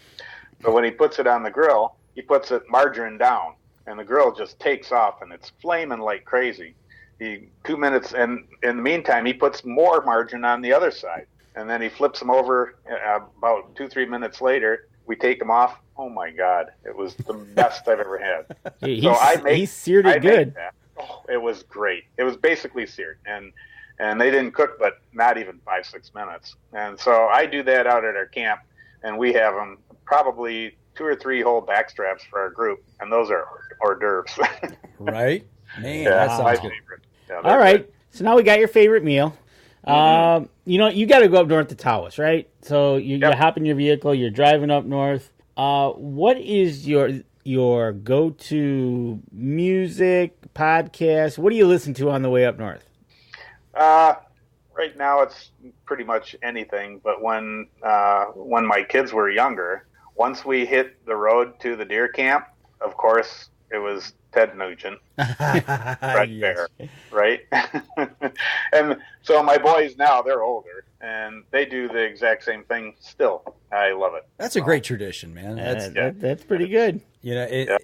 So when he puts it on the grill, he puts it margarine down, and the grill just takes off, and it's flaming like crazy. 2 minutes, and in the meantime, he puts more margarine on the other side, and then he flips them over about 2-3 minutes later we take them off. Oh my God, it was the best I've ever had. He seared it good. That. Oh, it was great. It was basically seared, and they didn't cook, but not even 5-6 minutes. And so I do that out at our camp, and we have them probably 2 or 3 whole backstraps for our group, and those are hors d'oeuvres. Right? Man, yeah, that sounds my good. favorite. Yeah, All right. Good. So now we got your favorite meal. You got to go up north to Tawas, right? So you hop in your vehicle, you're driving up north. What is your go-to music, podcast? What do you listen to on the way up north? Right now it's pretty much anything, but when my kids were younger, once we hit the road to the deer camp, of course, it was Ted Nugent, right there, right? And so my boys now, they're older, and they do the exact same thing still. I love it. That's a great tradition, man. That's pretty good. You know,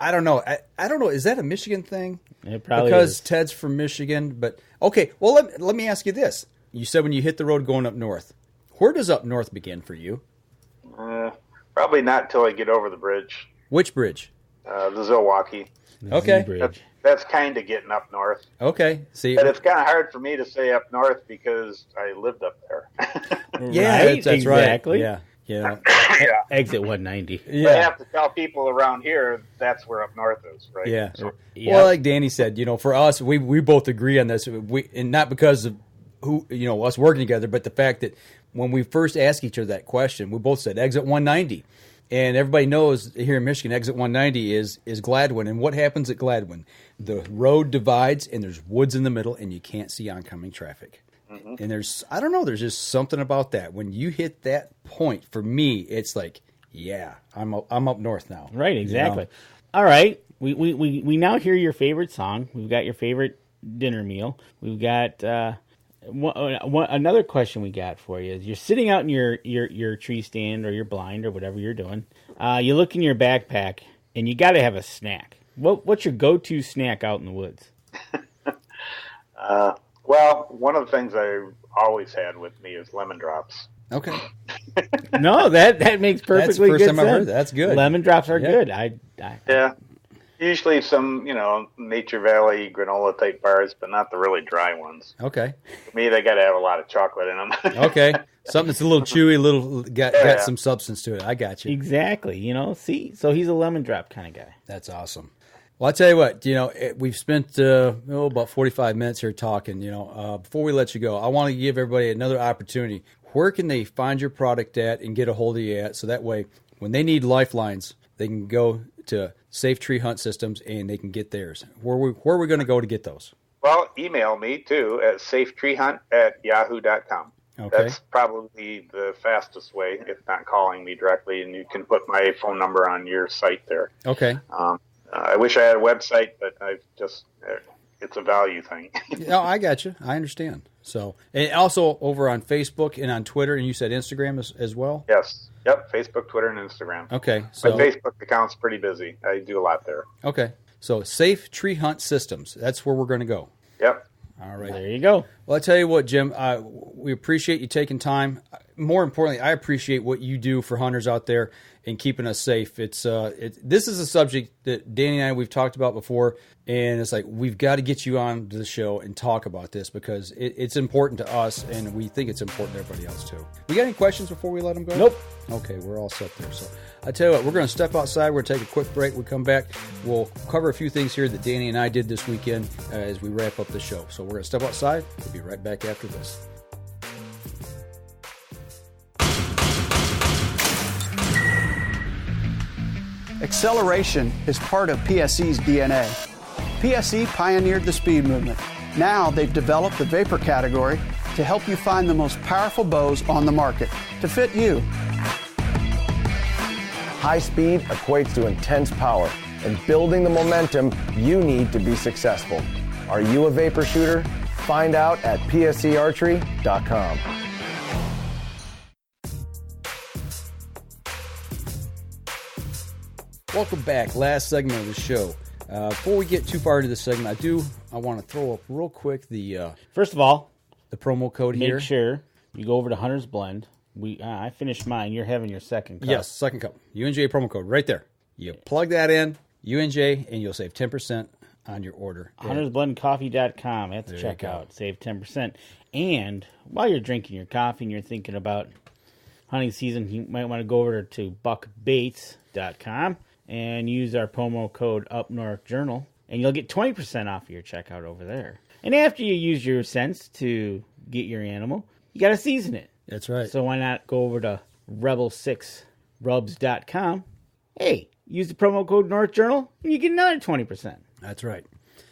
I don't know. I don't know. Is that a Michigan thing? It probably because is. Ted's from Michigan. But okay, well, let me ask you this. You said when you hit the road going up north, where does up north begin for you? Probably not till I get over the bridge. Which bridge? The Zilwaukee. Okay. That's kind of getting up north. Okay. See, but it's kind of hard for me to say up north because I lived up there. Yeah, right? that's Exactly. right. Yeah. Exit 190. Yeah. I have to tell people around here that's where up north is, right? Yeah. So, Well, like Danny said, for us, we both agree on this. And not because of us working together, but the fact that when we first asked each other that question, we both said exit 190. And everybody knows here in Michigan, exit 190 is Gladwin. And what happens at Gladwin? The road divides, and there's woods in the middle, and you can't see oncoming traffic. Mm-hmm. And there's just something about that. When you hit that point, for me, it's like, yeah, I'm up north now. Right, exactly. All right, we now hear your favorite song. We've got your favorite dinner meal. We've got another question we got for you is: you're sitting out in your tree stand or your blind or whatever you're doing. You look in your backpack and you got to have a snack. What's your go-to snack out in the woods? Well, one of the things I always had with me is lemon drops. Okay. No, that makes perfectly good sense. That's the first time I've heard that. That's good. Lemon drops are good. Yeah. Usually some, Nature Valley granola type bars, but not the really dry ones. Okay. For me, they got to have a lot of chocolate in them. Okay. Something that's a little chewy, got some substance to it. I got you. Exactly. See, so he's a lemon drop kind of guy. That's awesome. Well, I'll tell you what, we've spent about 45 minutes here talking. Before we let you go, I want to give everybody another opportunity. Where can they find your product at and get a hold of you at? So that way, when they need lifelines, they can go to SafeTree Hunt Systems and they can get theirs. Where are we going to go to get those? Well, email me too at safetreehunt@yahoo.com. Okay. That's probably the fastest way, if not calling me directly, and you can put my phone number on your site there. Okay. I wish I had a website, but it's a value thing. No, I got you. I understand. So, and also over on Facebook and on Twitter, and you said Instagram as well? Yes. Yep. Facebook, Twitter, and Instagram. Okay. So my Facebook account's pretty busy. I do a lot there. Okay. So SafeTree Hunt Systems. That's where we're going to go. Yep. All right. There you go. Well, I tell you what, Jim, we appreciate you taking time. More importantly, I appreciate what you do for hunters out there and keeping us safe. This is a subject that Danny and I, we've talked about before, and it's like we've got to get you on to the show and talk about this because it's important to us, and we think it's important to everybody else too. We got any questions before we let them go? Nope. Okay, we're all set there. So I tell you what, we're going to step outside. We're going to take a quick break. We come back. We'll cover a few things here that Danny and I did this weekend as we wrap up the show. So we're going to step outside. We'll be right back after this. Acceleration is part of PSE's DNA. PSE pioneered the speed movement. Now they've developed the vapor category to help you find the most powerful bows on the market to fit you. High speed equates to intense power and building the momentum you need to be successful. Are you a vapor shooter? Find out at psearchery.com. Welcome back. Last segment of the show. Before we get too far into the segment, I want to throw up real quick the first of all, the promo code here. Make sure you go over to Hunter's Blend I finished mine. You're having your second cup. Yes, second cup. UNJ promo code right there. You plug that in, UNJ, and you'll save 10% on your order. HuntersBlendCoffee.com at the checkout. Save 10%. And while you're drinking your coffee and you're thinking about hunting season, you might want to go over to buckbaits.com and use our promo code UpNorthJournal, and you'll get 20% off your checkout over there. And after you use your cents to get your animal, you got to season it. That's right. So why not go over to rebel6rubs.com? Hey, use the promo code NorthJournal, and you get another 20%. That's right.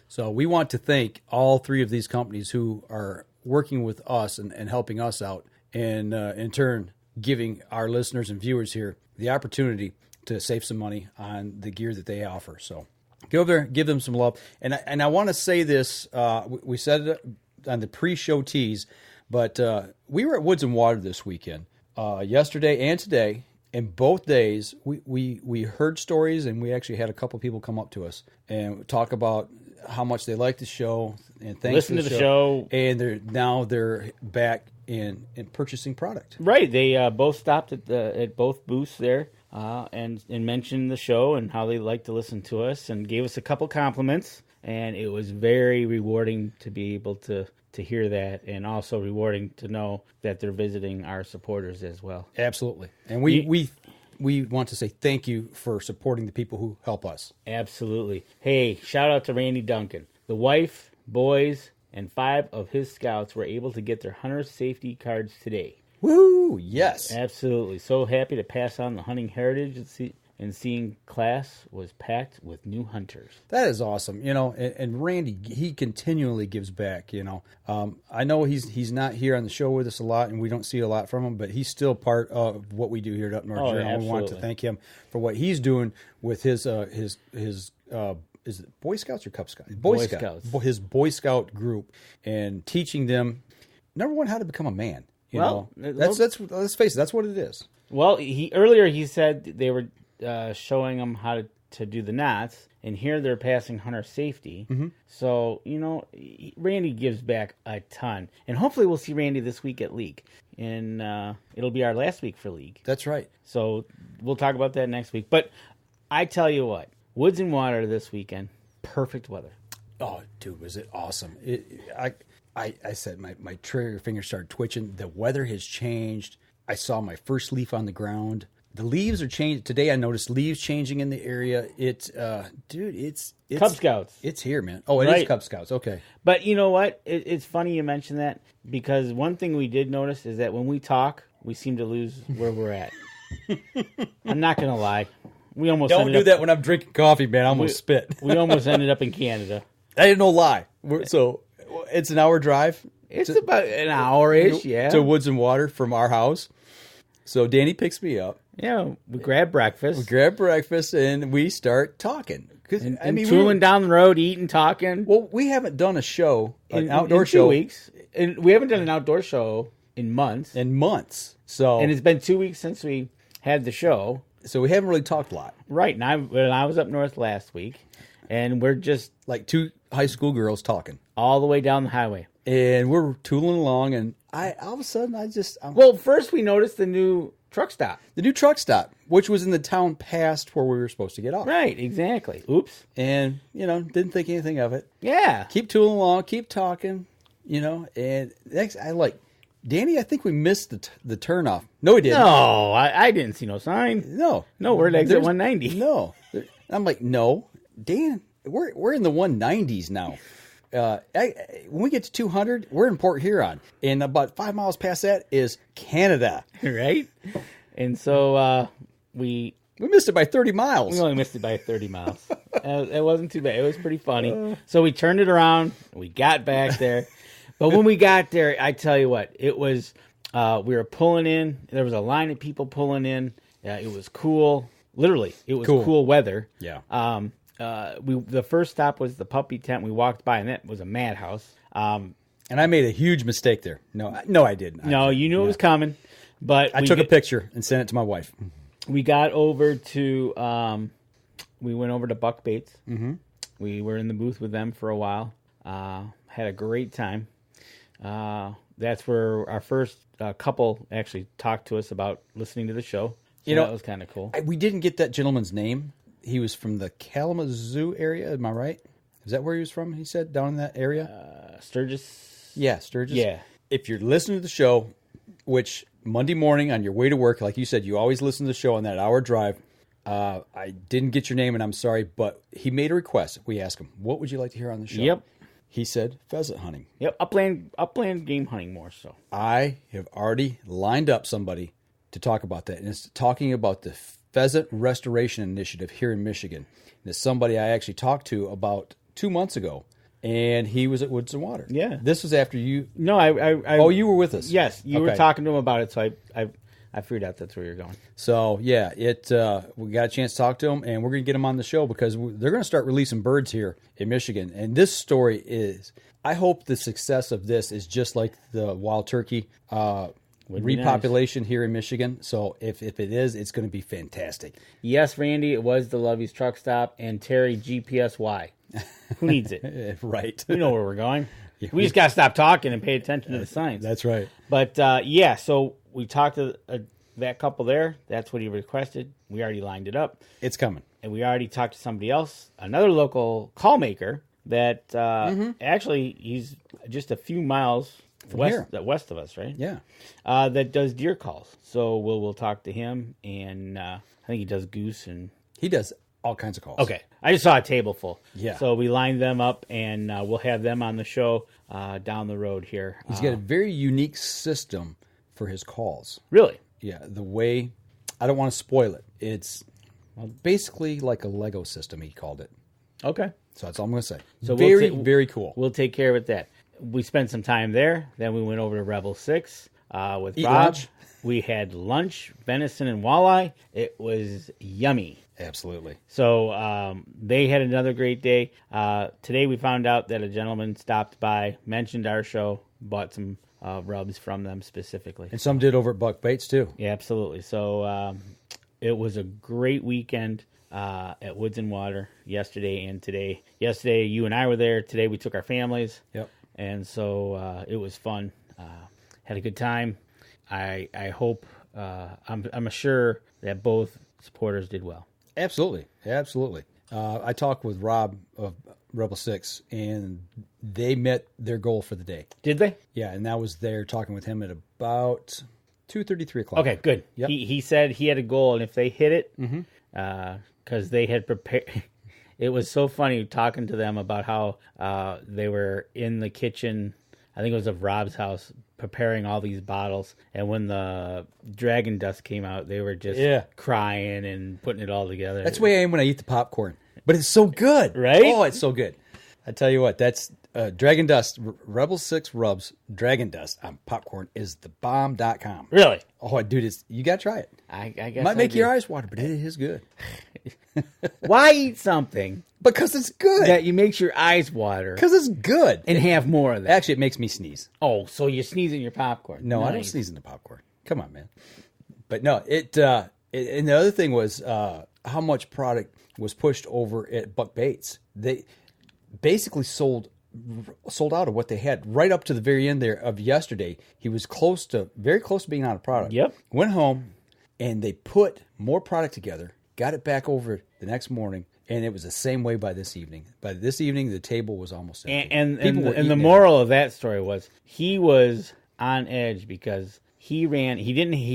So we want to thank all three of these companies who are working with us and helping us out, and in turn giving our listeners and viewers here the opportunity to save some money on the gear that they offer. So go over there, give them some love. And I want to say this, we said it on the pre-show tease, but we were at Woods and Water this weekend, yesterday and today, and both days we heard stories, and we actually had a couple people come up to us and talk about how much they liked the show and thanks Listen to the show. And they're back in purchasing product. Right. They both stopped at both booths there and mentioned the show and how they like to listen to us, and gave us a couple compliments. And it was very rewarding to be able to hear that, and also rewarding to know that they're visiting our supporters as well. Absolutely. And we want to say thank you for supporting the people who help us. Absolutely. Hey, shout out to Randy Duncan. The wife, boys, and 5 of his scouts were able to get their hunter safety cards today. Woo! Yes. Absolutely. So happy to pass on the hunting heritage, and seeing class was packed with new hunters. That is awesome. And Randy, he continually gives back, I know he's not here on the show with us a lot, and we don't see a lot from him, but he's still part of what we do here at Up North Journal. Absolutely. We want to thank him for what he's doing with his is it Boy Scouts or Cub Scouts? Boy Scouts. His Boy Scout group, and teaching them, number one, how to become a man. Let's face it, that's what it is. Well, earlier he said they were showing them how to do the knots, and here they're passing hunter safety. Mm-hmm. So, Randy gives back a ton. And hopefully we'll see Randy this week at League. And it'll be our last week for League. That's right. So we'll talk about that next week. But I tell you what, Woods and Water this weekend, perfect weather. Oh, dude, was it awesome. I said my trigger finger started twitching. The weather has changed. I saw my first leaf on the ground. The leaves are changing. Today I noticed leaves changing in the area. It's Cub Scouts. It's here, man. Oh, it is Cub Scouts. Okay. But you know what? It's funny you mention that, because one thing we did notice is that when we talk, we seem to lose where we're at. I'm not going to lie. We almost don't do that when I'm drinking coffee, man. I almost spit. We almost ended up in Canada. I didn't know lie. So it's an hour drive. It's about an hour-ish, yeah. To Woods and Water from our house. So Danny picks me up. Yeah, we grab breakfast. And we start talking. Tooling down the road, eating, talking. Well, we haven't done a show, an outdoor in 2 show. weeks. And we haven't done an outdoor show in months. And it's been 2 weeks since we had the show. So we haven't really talked a lot. Right. And I was up north last week, and we're just like two high school girls talking. All the way down the highway. And we're tooling along, and all of a sudden well, first we noticed the new truck stop. The new truck stop, which was in the town past where we were supposed to get off. Right, exactly. Oops. And, didn't think anything of it. Yeah. Keep tooling along, keep talking, and next Danny, I think we missed the turnoff. No, we didn't. No, I didn't see no sign. No, we're at exit 190. No. I'm like, no, Dan, we're in the 190s now. When we get to 200, we're in Port Huron, and about 5 miles past that is Canada, right? And so we missed it by 30 miles. We only missed it by 30 miles. It wasn't too bad. It was pretty funny. So we turned it around. We got back there, but when we got there, I tell you what, it was. We were pulling in. There was a line of people pulling in. It was cool. Literally, it was cool weather. Yeah. The first stop was the puppy tent. We walked by, and that was a madhouse. And I made a huge mistake there. No, I didn't. No, you knew it was coming, but I took a picture and sent it to my wife. We got over to, we went over to Buck Baits. Mm-hmm. We were in the booth with them for a while. Had a great time. That's where our first couple actually talked to us about listening to the show. So that was kind of cool. We didn't get that gentleman's name. He was from the Kalamazoo area. Am I right? Is that where he was from? He said down in that area. Sturgis. Yeah, Sturgis. Yeah. If you're listening to the show, which Monday morning on your way to work, like you said, you always listen to the show on that hour drive. I didn't get your name, and I'm sorry, but he made a request. We asked him, "What would you like to hear on the show?" Yep. He said pheasant hunting. Yep, upland game hunting more so. I have already lined up somebody to talk about that, and it's talking about the Pheasant Restoration Initiative here in Michigan. And it's somebody I actually talked to about 2 months ago, and he was at Woods and Water. Yeah. This was after you. No, I you were with us. Yes, you were talking to him about it, so I figured out that's where you're going. So, yeah, we got a chance to talk to him, and we're going to get him on the show because they're going to start releasing birds here in Michigan. And this story is, I hope the success of this is just like the wild turkey repopulation here in Michigan. So if it is, it's going to be fantastic. Yes, Randy, it was the Lovey's Truck Stop and Terry GPSY. Who needs it? Right. You know where we're going. We just got to stop talking and pay attention to the signs. That's right. But, so we talked to that couple there. That's what he requested. We already lined it up. It's coming. And we already talked to somebody else, another local call maker that actually he's just a few miles west of us, right? Yeah. That does deer calls. So we'll talk to him, and I think he does goose and he does all kinds of calls. Okay. I just saw a table full. Yeah. So we lined them up, and we'll have them on the show down the road here. He's got a very unique system for his calls. Really? Yeah. The way, I don't want to spoil it. It's basically like a Lego system, he called it. Okay. So that's all I'm going to say. So very cool. We'll take care of that. We spent some time there. Then we went over to Rebel 6 with Eat Rob. lunch. We had lunch, venison and walleye. It was yummy. Absolutely. So they had another great day. Today we found out that a gentleman stopped by, mentioned our show, bought some rubs from them specifically. And some did over at Buck Baits too. Yeah, absolutely. So it was a great weekend at Woods and Water yesterday and today. Yesterday you and I were there. Today we took our families. Yep. And so it was fun. Had a good time. I hope, I'm sure that both supporters did well. Absolutely. I talked with Rob of Rebel 6, and they met their goal for the day. Did they? Yeah, and that was there talking with him at about 2:30, 3 o'clock. Okay, good. Yep. He said he had a goal, and if they hit it, because they had prepared. It was so funny talking to them about how they were in the kitchen, I think it was of Rob's house, preparing all these bottles. And when the dragon dust came out, they were just crying and putting it all together. That's the way I am when I eat the popcorn. But it's so good. Right? Oh, it's so good. I tell you what, that's Dragon Dust, Rebel 6 Rubs, Dragon Dust on popcorn is the bomb.com. Really? Oh, dude, you got to try it. I guess Might make your eyes water, but it is good. Why eat something? Because it's good. That makes your eyes water. Because it's good. And have more of that. Actually, it makes me sneeze. Oh, so you sneeze in your popcorn. No, I don't sneeze in the popcorn. Come on, man. But no, and the other thing was how much product was pushed over at Buck Baits. They basically sold out of what they had right up to the very end there of yesterday. He was very close to being out of product. Yep. Went home, and they put more product together, got it back over the next morning, and it was the same way by this evening. By this evening, the table was almost empty. And the moral of that story was he was on edge because he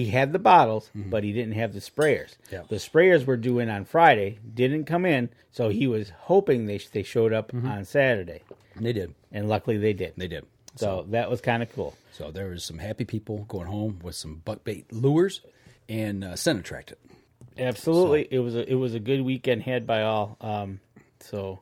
had the bottles, but he didn't have the sprayers. Yeah. The sprayers were due in on Friday, didn't come in, so he was hoping they showed up on Saturday. And they did. And luckily they did. They did. So that was kind of cool. So there was some happy people going home with some buckbait lures and scent attracted. Absolutely. So. It was a good weekend had by all. So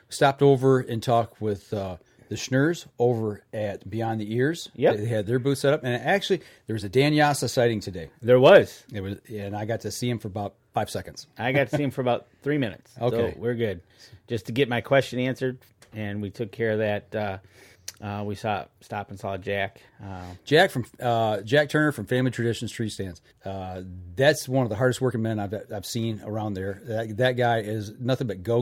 stopped over and talked with the Schnurs over at Beyond the Ears. Yep. They had their booth set up, and actually there was a Dan Yassa sighting today. There was. It was, and I got to see him for about 5 seconds. I got to see him for about 3 minutes. Okay, so we're good. Just to get my question answered, and we took care of that. We stopped and saw Jack. Jack Turner from Family Traditions Treestands. That's one of the hardest working men I've seen around there. That guy is nothing but go.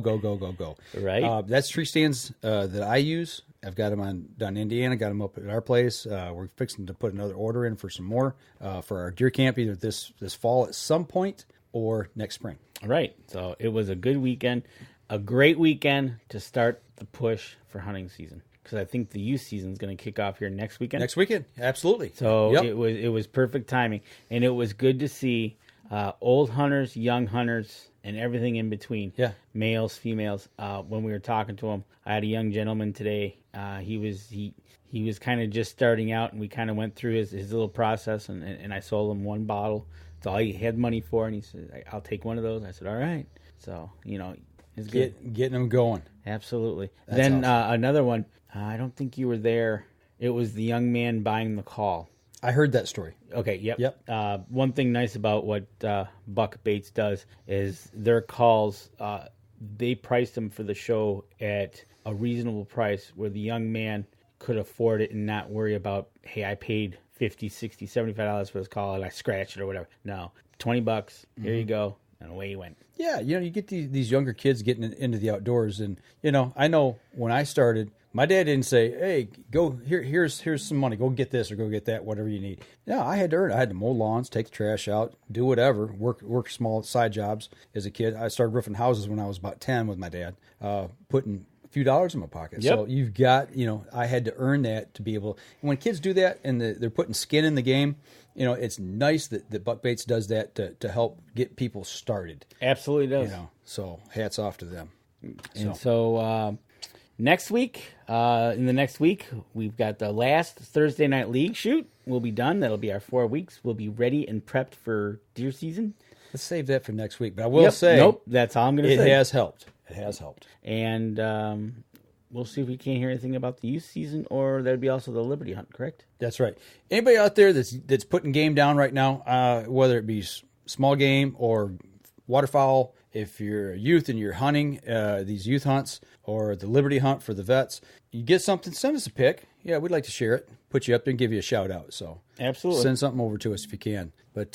Right. That's Treestands that I use. I've got them down in Indiana, got them up at our place. We're fixing to put another order in for some more for our deer camp, either this fall at some point or next spring. All right. So it was a good weekend, a great weekend to start the push for hunting season. Because I think the youth season is going to kick off here next weekend. Next weekend, absolutely. So it was perfect timing, and it was good to see old hunters, young hunters, and everything in between. Yeah, males, females. When we were talking to him, I had a young gentleman today. He was kind of just starting out, and we kind of went through his little process, and I sold him one bottle. That's all he had money for, and he said, "I'll take one of those." I said, "All right." So it's good. Getting them going. Absolutely. That's then awesome. Another one. I don't think you were there. It was the young man buying the call. I heard that story. Okay, yep. One thing nice about what Buck Baits does is their calls, they priced them for the show at a reasonable price where the young man could afford it and not worry about, hey, I paid $50, $60, $75 for this call and I scratched it or whatever. No, $20, here you go, and away you went. Yeah, you get these younger kids getting into the outdoors, and I know when I started, my dad didn't say, "Hey, go here's some money, go get this or go get that, whatever you need." No, I had to earn it. I had to mow lawns, take the trash out, do whatever, work small side jobs as a kid. I started roofing houses when I was about 10 with my dad, putting a few dollars in my pocket. Yep. So you've got, I had to earn that to be able. And when kids do that and they're putting skin in the game, it's nice that Buck Baits does that to help get people started. Absolutely does. So hats off to them. And so next week, in the next week, we've got the last Thursday night league shoot. We'll be done. That'll be our 4 weeks. We'll be ready and prepped for deer season. Let's save that for next week. But I will say, nope, that's all I'm going to say. It has helped. It has helped. And we'll see if we can't hear anything about the youth season, or that'd be also the Liberty Hunt, correct? That's right. Anybody out there that's putting game down right now, whether it be small game or waterfowl, if you're a youth and you're hunting these youth hunts or the Liberty Hunt for the vets, you get something, send us a pic. Yeah, we'd like to share it, put you up there and give you a shout out. So absolutely, send something over to us if you can. But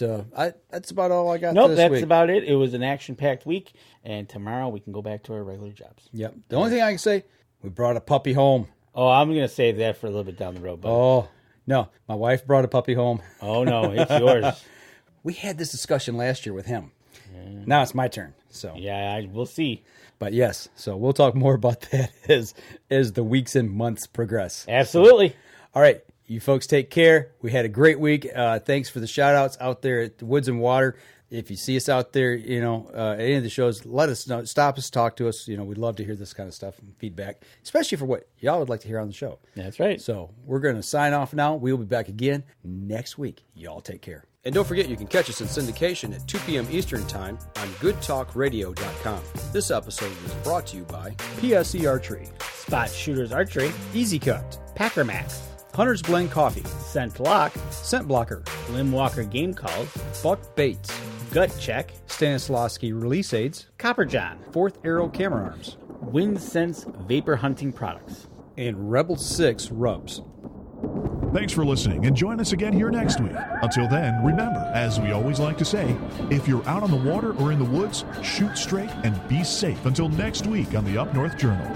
that's about all I got this week. That's about it. It was an action-packed week, and tomorrow we can go back to our regular jobs. Yep. The only thing I can say, we brought a puppy home. Oh, I'm going to save that for a little bit down the road. Buddy. Oh, no. My wife brought a puppy home. Oh, no. It's yours. We had this discussion last year with him. Now it's my turn. So yeah, we'll see. But yes, so we'll talk more about that as the weeks and months progress. Absolutely. So, all right. You folks take care. We had a great week. Thanks for the shout-outs out there at the Woods and Water. If you see us out there, at any of the shows, let us know. Stop us, talk to us. We'd love to hear this kind of stuff and feedback, especially for what y'all would like to hear on the show. That's right. So we're going to sign off now. We'll be back again next week. Y'all take care. And don't forget, you can catch us in syndication at 2 p.m. Eastern Time on goodtalkradio.com. This episode was brought to you by PSE Archery, Spot Shooters Archery, Easy Cut, Packer Max, Hunter's Blend Coffee, Scent Lock, Scent Blocker, Lim Walker Game Calls, Buck Baits, Gut Check, Stanislawski Release Aids, Copper John, Fourth Arrow Camera Arms, Wind Sense Vapor Hunting Products, and Rebel 6 Rubs. Thanks for listening, and join us again here next week. Until then, remember, as we always like to say, if you're out on the water or in the woods, shoot straight and be safe. Until next week on the Up North Journal.